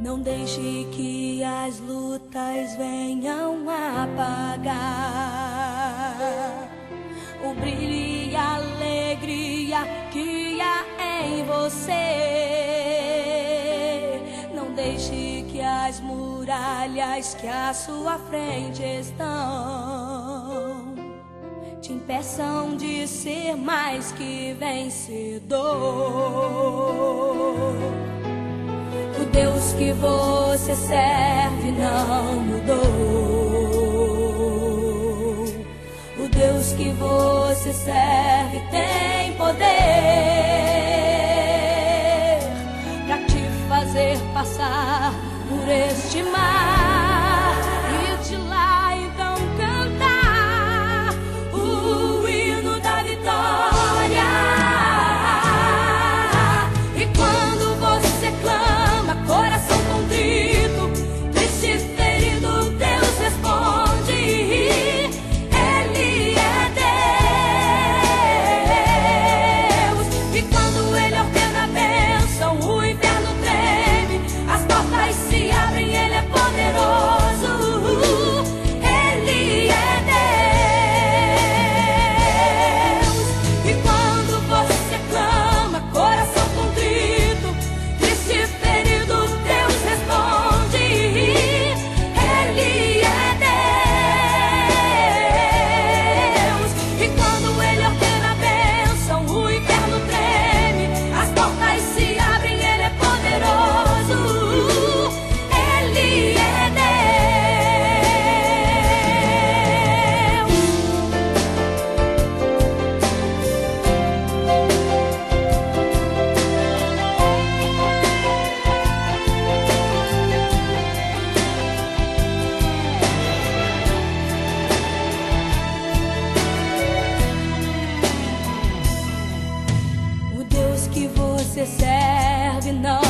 Não deixe que as lutas venham apagar o brilho e a alegria que há em você. Não deixe que as muralhas que à sua frente estão te impeçam de ser mais que vencedor. O Deus que você serve não mudou. O Deus que você serve tem poder pra te fazer passar por este mar e de lá então cantar o hino da vitória. E quando você clama, coração contrito, triste, ferido, Deus responde. Ele é Deus. E quando Ele ordena a bênção, o inferno treme, as portas se abrem, Ele é poderoso. Ele é Deus. E quando você clama, coração contrito, triste, ferido, Deus responde. Ele é Deus. E quando Ele ordena a bênção, o inferno treme, as portas se abrem, Ele é poderoso. Ele é Deus. O Deus que você serve não